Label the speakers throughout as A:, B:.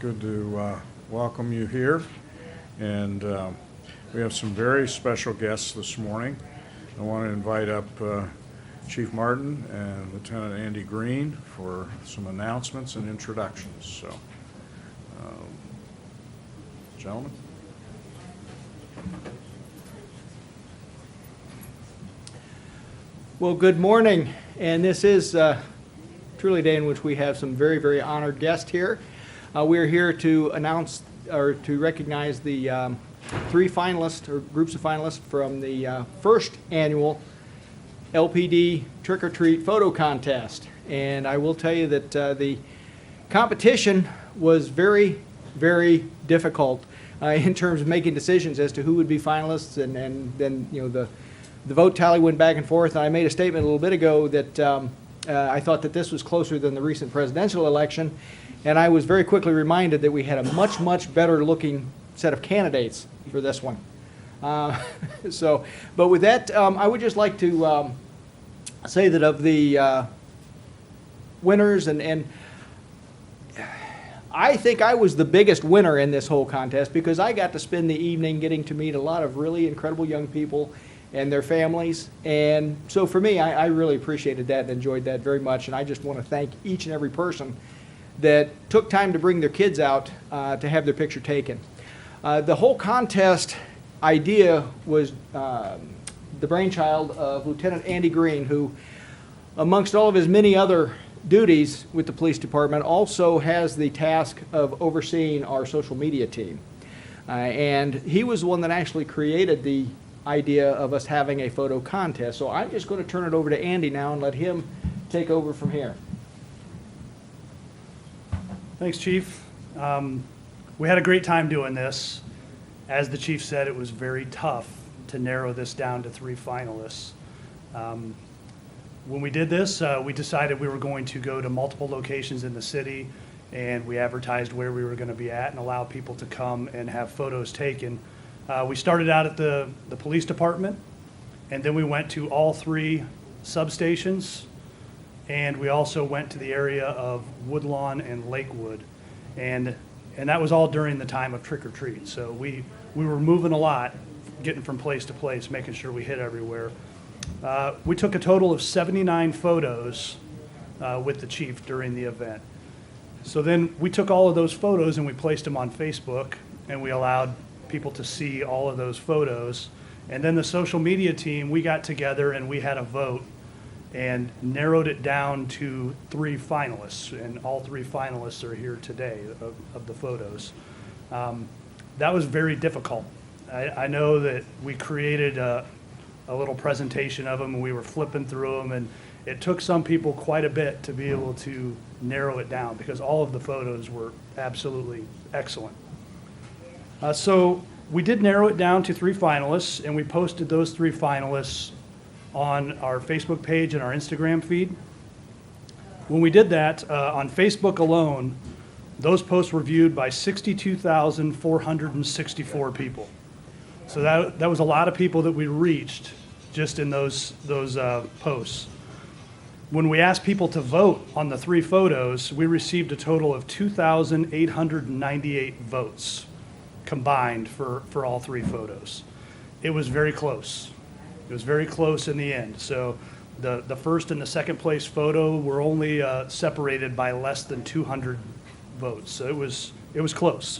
A: Good to welcome you here. And we have some very special guests this morning. I want to invite up Chief Martin and Lieutenant Andy Green for some announcements and introductions. So, gentlemen.
B: Well, good morning, and this is truly a day in which we have some very, very honored guests here. We are here to announce or to recognize the three finalists or groups of finalists from the first annual LPD Trick or Treat Photo Contest. And I will tell you that the competition was very, very difficult in terms of making decisions as to who would be finalists, and then the vote tally went back and forth. I made a statement a little bit ago that I thought that this was closer than the recent presidential election, and I was very quickly reminded that we had a much, much better looking set of candidates for this one. But with that, I would just like to say that of the winners, and I think I was the biggest winner in this whole contest because I got to spend the evening getting to meet a lot of really incredible young people and their families. And so for me, I really appreciated that and enjoyed that very much. And I just want to thank each and every person that took time to bring their kids out to have their picture taken. The whole contest idea was the brainchild of Lieutenant Andy Green, who, amongst all of his many other duties with the police department, also has the task of overseeing our social media team. And he was the one that actually created the idea of us having a photo contest. So I'm just going to turn it over to Andy now and let him take over from here.
C: Thanks, Chief. We had a great time doing this. As the Chief said, it was very tough to narrow this down to three finalists. When we did this, we decided we were going to go to multiple locations in the city, and we advertised where we were going to be at and allow people to come and have photos taken. We started out at the police department, and then we went to all three substations, and we also went to the area of Woodlawn and Lakewood, and that was all during the time of trick or treat. So we were moving a lot, getting from place to place, making sure we hit everywhere. We took a total of 79 photos with the Chief during the event. So then we took all of those photos and we placed them on Facebook, and we allowed people to see all of those photos. And then the social media team, we got together and we had a vote and narrowed it down to three finalists, and all three finalists are here today of the photos. That was very difficult. I know that we created a little presentation of them and we were flipping through them, and it took some people quite a bit to be able to narrow it down because all of the photos were absolutely excellent. So we did narrow it down to three finalists, and we posted those three finalists on our Facebook page and our Instagram feed. When we did that, on Facebook alone, those posts were viewed by 62,464 people. So that was a lot of people that we reached just in those posts. When we asked people to vote on the three photos, we received a total of 2,898 votes combined for all three photos. It was very close. It was very close in the end. So the first and the second place photo were only separated by less than 200 votes. So it was close.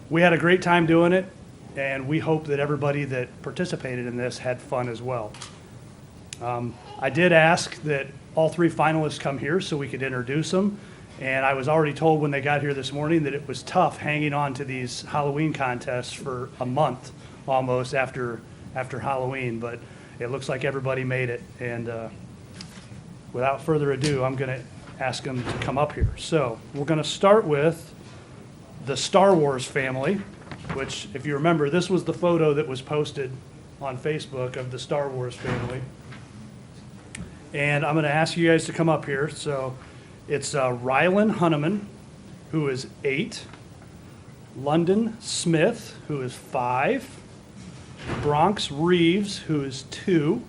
C: We had a great time doing it, and we hope that everybody that participated in this had fun as well. I did ask that all three finalists come here so we could introduce them. And I was already told when they got here this morning that it was tough hanging on to these Halloween contests for a month almost after Halloween, but it looks like everybody made it. And without further ado, I'm going to ask them to come up here. So we're going to start with the Star Wars family, which, if you remember, this was the photo that was posted on Facebook of the Star Wars family. And I'm going to ask you guys to come up here. So it's Rylan Hunneman, who is 8, London Smith, who is 5, Bronx Reeves, who is 2,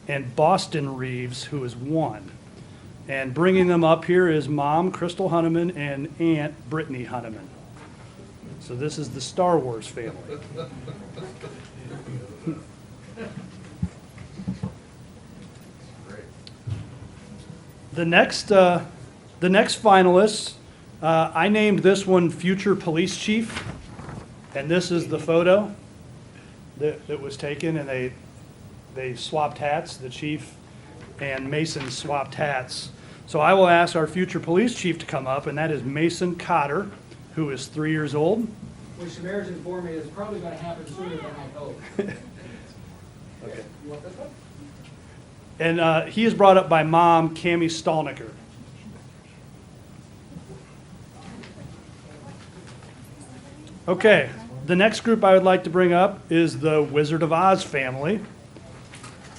C: and Boston Reeves, who is 1. And bringing them up here is Mom, Crystal Hunneman, and Aunt, Brittany Hunneman. So this is the Star Wars family. The next finalists, I named this one Future Police Chief, and this is the photo that was taken, and they swapped hats. The chief and Mason swapped hats. So I will ask our future police chief to come up, and that is Mason Cotter, who is 3 years old.
B: Which the mayor's informed me is probably going to happen sooner than I hope.
C: Okay.
B: You want this one?
C: And he is brought up by Mom, Cammie Stallnicker. Okay, the next group I would like to bring up is the Wizard of Oz family.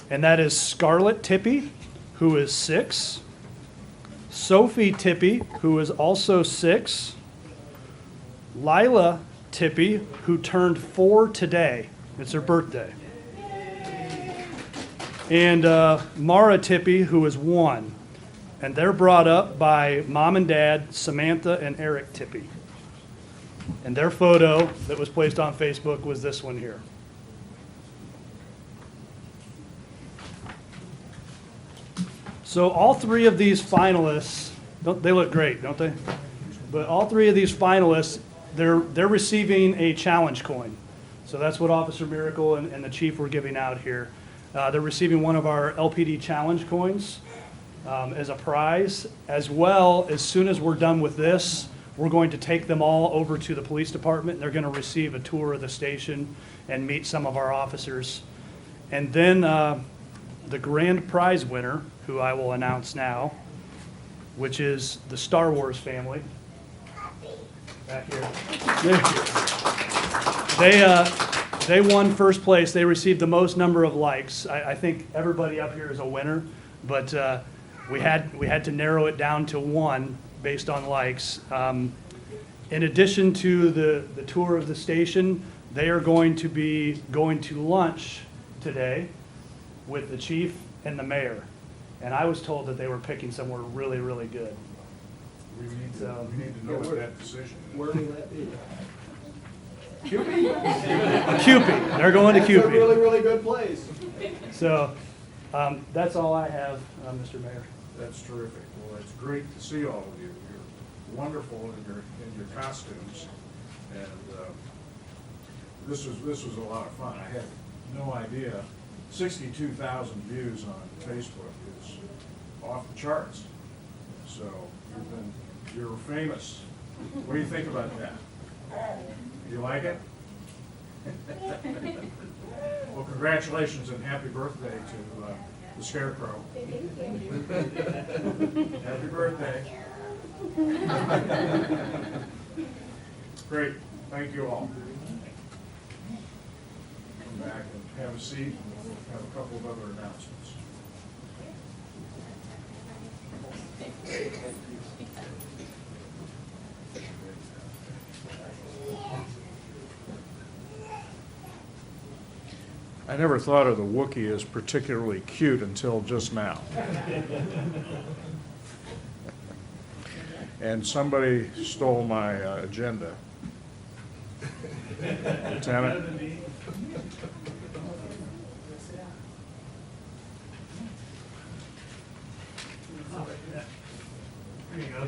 C: And that is Scarlett Tippy, who is 6. Sophie Tippy, who is also 6. Lila Tippy, who turned 4 today. It's her birthday. And Mara Tippy, who is 1. And they're brought up by Mom and Dad, Samantha and Eric Tippy. And their photo that was placed on Facebook was this one here. So all 3 of these finalists, they look great, don't they? But all 3 of these finalists, they're receiving a challenge coin. So that's what Officer Miracle and the chief were giving out here. They're receiving one of our LPD challenge coins as a prize. As well, as soon as we're done with this, we're going to take them all over to the police department. They're going to receive a tour of the station and meet some of our officers. And then the grand prize winner, who I will announce now, which is the Star Wars family. Back here. They won first place. They received the most number of likes. I think everybody up here is a winner, but we had to narrow it down to 1 based on likes. In addition to the tour of the station, they are going to be going to lunch today with the chief and the mayor. And I was told that they were picking somewhere really, really good.
A: We need to know what that decision is.
B: Where will that be?
C: Cupid. They're going to
B: That's a
C: Cupid.
B: really, really good place.
C: So that's all I have, Mr. Mayor.
A: That's terrific. Well, it's great to see all of you. You're wonderful in your costumes, and this was a lot of fun. I had no idea. 62,000 views on Facebook is off the charts. So you're famous. What do you think about that? You like it? Well, congratulations and happy birthday to the Scarecrow. Happy birthday. Great. Thank you all. Come back and have a seat, and we'll have a couple of other announcements. I never thought of the Wookiee as particularly cute until just now. And somebody stole my agenda. Lieutenant?
C: There you go.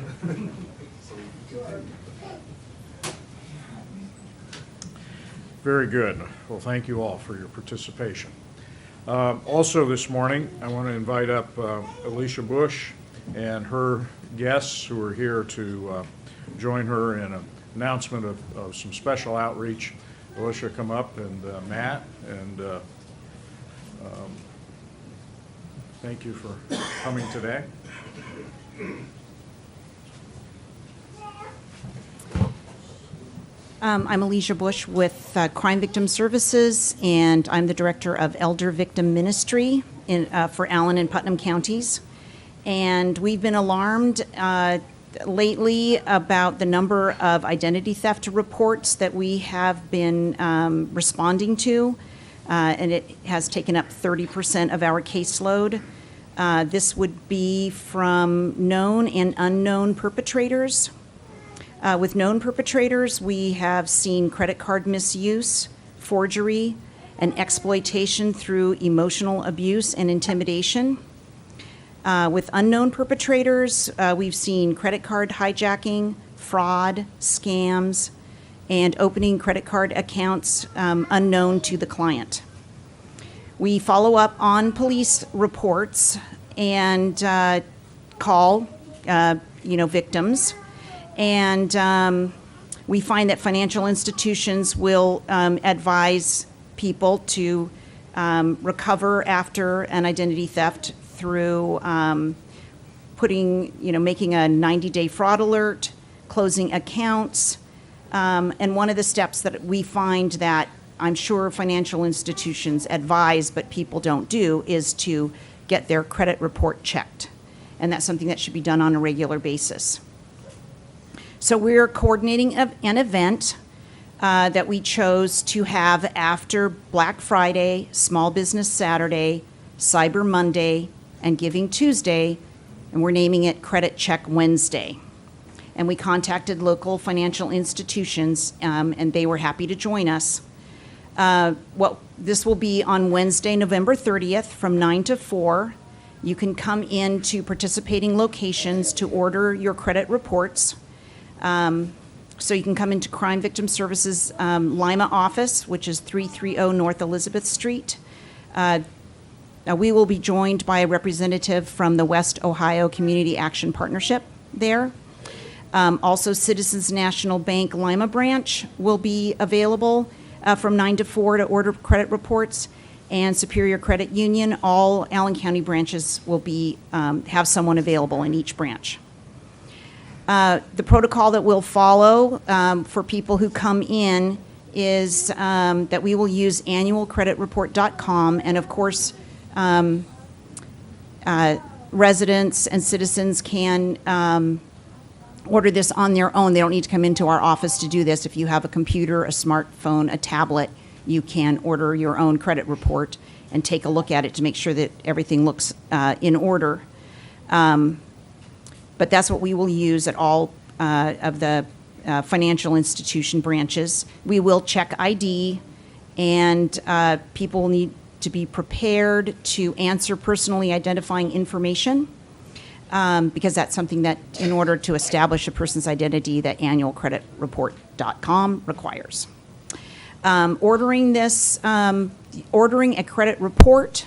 A: Very good. Well, thank you all for your participation. Also this morning, I want to invite up Elysia Bush and her guests who are here to join her in an announcement of some special outreach. Elysia, come up, and Matt, and thank you for coming today.
D: I'm Elysia Bush with Crime Victim Services, and I'm the Director of Elder Victim Ministry for Allen and Putnam counties. And we've been alarmed lately about the number of identity theft reports that we have been responding to, and it has taken up 30% of our caseload. This would be from known and unknown perpetrators. With known perpetrators, we have seen credit card misuse, forgery, and exploitation through emotional abuse and intimidation. With unknown perpetrators, we've seen credit card hijacking, fraud, scams, and opening credit card accounts unknown to the client. We follow up on police reports and call, victims. And we find that financial institutions will advise people to recover after an identity theft through making a 90-day fraud alert, closing accounts. And one of the steps that we find that I'm sure financial institutions advise, but people don't do, is to get their credit report checked. And that's something that should be done on a regular basis. So we're coordinating an event that we chose to have after Black Friday, Small Business Saturday, Cyber Monday, and Giving Tuesday, and we're naming it Credit Check Wednesday. And we contacted local financial institutions, and they were happy to join us. This will be on Wednesday, November 30th from 9 to 4. You can come in to participating locations to order your credit reports. So you can come into Crime Victim Services Lima office, which is 330 North Elizabeth Street. We will be joined by a representative from the West Ohio Community Action Partnership there. Also, Citizens National Bank Lima branch will be available from 9 to 4 to order credit reports, and Superior Credit Union. All Allen County branches will be have someone available in each branch. The protocol that we'll follow for people who come in is that we will use annualcreditreport.com, and of course, residents and citizens can order this on their own. They don't need to come into our office to do this. If you have a computer, a smartphone, a tablet, you can order your own credit report and take a look at it to make sure that everything looks in order. But that's what we will use at all of the financial institution branches. We will check ID, and people need to be prepared to answer personally identifying information, because that's something that, in order to establish a person's identity, that annualcreditreport.com requires. Ordering a credit report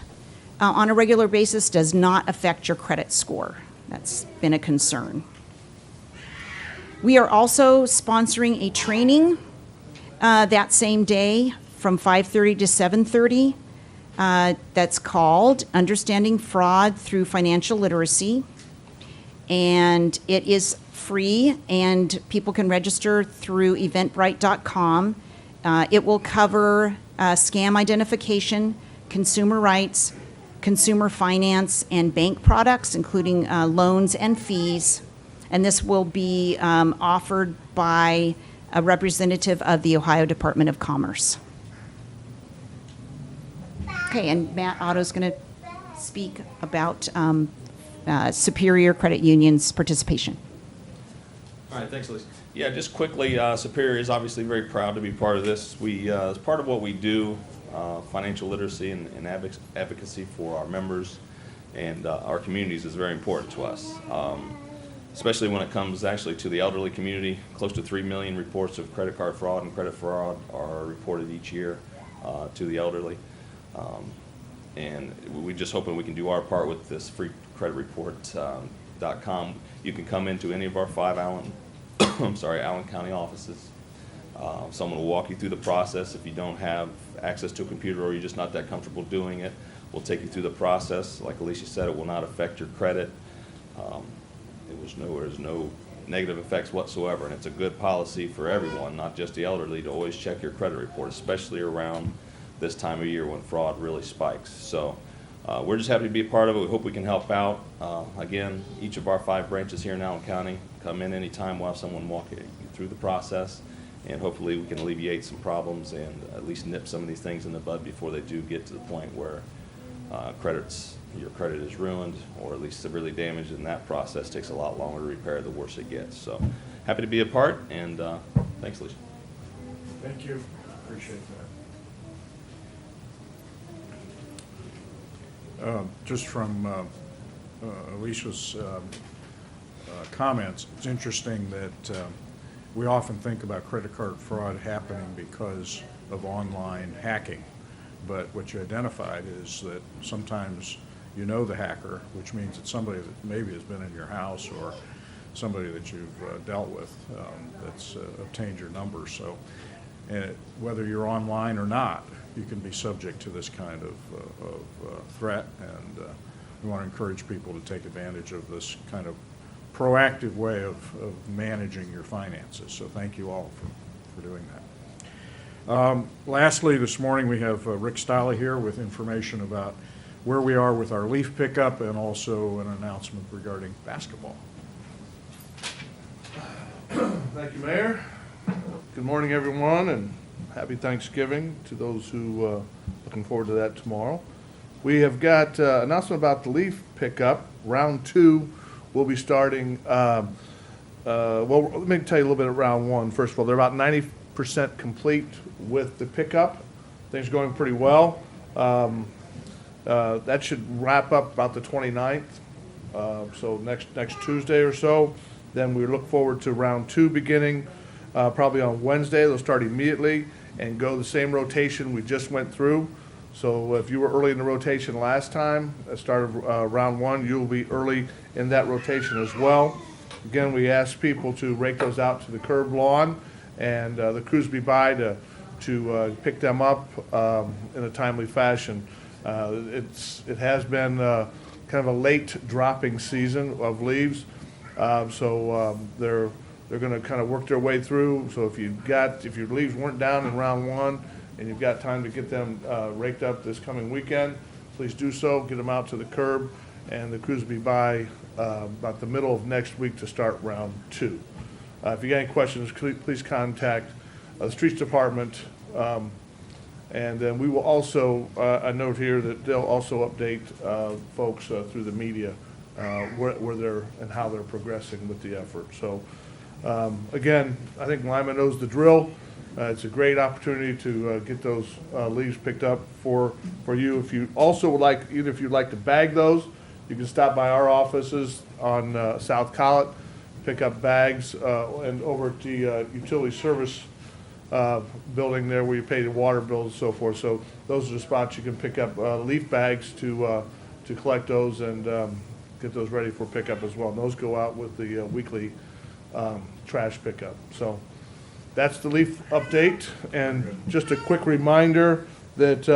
D: on a regular basis does not affect your credit score. That's been a concern. We are also sponsoring a training that same day from 5:30 to 7:30 that's called Understanding Fraud Through Financial Literacy. And it is free, and people can register through eventbrite.com. It will cover scam identification, consumer rights, consumer finance, and bank products, including loans and fees. And this will be offered by a representative of the Ohio Department of Commerce. Okay, and Matt Otto's going to speak about Superior Credit Union's participation.
E: All right, thanks, Elysia. Yeah, just quickly, Superior is obviously very proud to be part of this. We, as part of what we do, financial literacy and advocacy for our members and our communities is very important to us, especially when it comes actually to the elderly community. Close to 3 million reports of credit card fraud and credit fraud are reported each year to the elderly. And we're just hoping we can do our part with this free creditreport.com. You can come into any of our 5 Allen County offices. Someone will walk you through the process. If you don't have access to a computer or you're just not that comfortable doing it, we'll take you through the process. Like Elysia said, it will not affect your credit. There's no negative effects whatsoever, and it's a good policy for everyone, not just the elderly, to always check your credit report, especially around this time of year when fraud really spikes. So we're just happy to be a part of it. We hope we can help out. Again, each of our 5 branches here in Allen County, come in anytime. We'll have someone walk you through the process, and hopefully we can alleviate some problems and at least nip some of these things in the bud before they do get to the point where your credit is ruined or at least severely damaged, and that process takes a lot longer to repair the worse it gets. So happy to be a part, and thanks, Elysia.
A: Thank you. Appreciate that. Just from Alicia's comments, it's interesting that we often think about credit card fraud happening because of online hacking. But what you identified is that sometimes you know the hacker, which means it's somebody that maybe has been in your house or somebody that you've dealt with that's obtained your number. So whether you're online or not, you can be subject to this kind of threat, and we want to encourage people to take advantage of this kind of proactive way of managing your finances. So thank you all for doing that. Lastly, this morning we have Ric Stolly here with information about where we are with our leaf pickup and also an announcement regarding basketball.
F: Thank you, Mayor. Good morning, everyone, and happy Thanksgiving to those who looking forward to that tomorrow. We have got announcement about the leaf pickup. Round 2 will be starting. Well, let me tell you a little bit of round 1. First of all, they're about 90% complete with the pickup. Things are going pretty well. That should wrap up about the 29th, so next Tuesday or so. Then we look forward to round 2 beginning probably on Wednesday. They'll start immediately and go the same rotation we just went through. So if you were early in the rotation last time, at start of round 1, you'll be early in that rotation as well. Again, we ask people to rake those out to the curb lawn, and the crews will be by to pick them up in a timely fashion. It has been kind of a late dropping season of leaves, so they're going to kind of work their way through. So if your leaves weren't down in round 1 and you've got time to get them raked up this coming weekend, please do so. Get them out to the curb, and the crews will be by about the middle of next week to start round 2. If you got any questions, please contact the Streets Department. And then we will also, a note here that they'll also update folks through the media where they're and how they're progressing with the effort. So again, I think Lima knows the drill. It's a great opportunity to get those leaves picked up for you. If you also would like, either if you'd like to bag those, you can stop by our offices on South Collett, pick up bags, and over at the utility service building there where you pay the water bills and so forth. So those are the spots you can pick up leaf bags to collect those and get those ready for pickup as well. And those go out with the weekly trash pickup. So that's the leaf update. And just a quick reminder that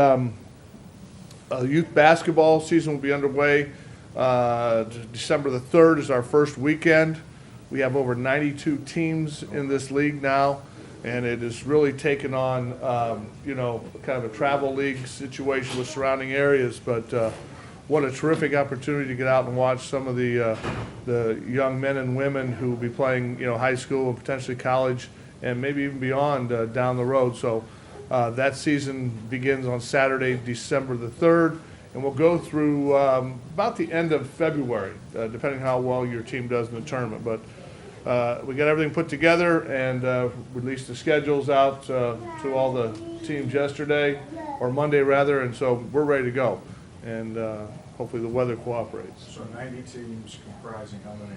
F: youth basketball season will be underway. December the 3rd is our first weekend. We have over 92 teams in this league now, and it has really taken on, kind of a travel league situation with surrounding areas. But what a terrific opportunity to get out and watch some of the young men and women who will be playing, high school and potentially college, and maybe even beyond down the road. So that season begins on Saturday, December the 3rd, and we'll go through about the end of February, depending how well your team does in the tournament. But we got everything put together and released the schedules out to all the teams yesterday, or Monday rather, and so we're ready to go. And hopefully the weather cooperates.
A: So 90 teams comprising how many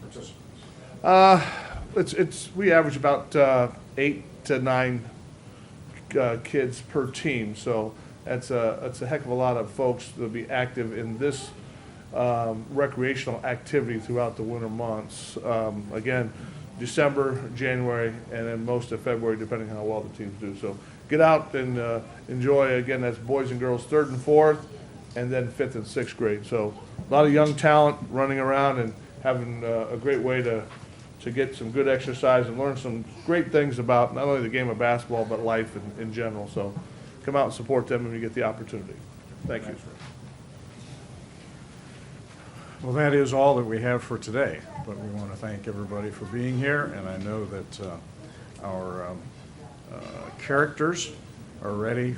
A: participants?
F: We average about 8 to 9 kids per team, so that's a heck of a lot of folks that will be active in this recreational activity throughout the winter months. Again, December, January, and then most of February, depending on how well the teams do. So get out and enjoy. Again, that's boys and girls 3rd and 4th, and then 5th and 6th grade. So a lot of young talent running around and having a great way to get some good exercise and learn some great things about not only the game of basketball, but life in general. So come out and support them when you get the opportunity. Thank you.
A: Well, that is all that we have for today, but we want to thank everybody for being here, and I know that our characters are ready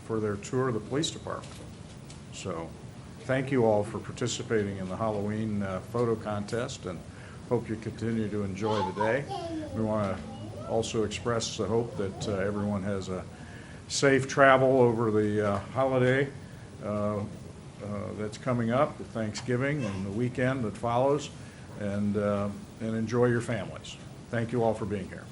A: for their tour of the police department. So thank you all for participating in the Halloween photo contest, and hope you continue to enjoy the day. We want to also express the hope that everyone has a safe travel over the holiday that's coming up, Thanksgiving and the weekend that follows, and enjoy your families. Thank you all for being here.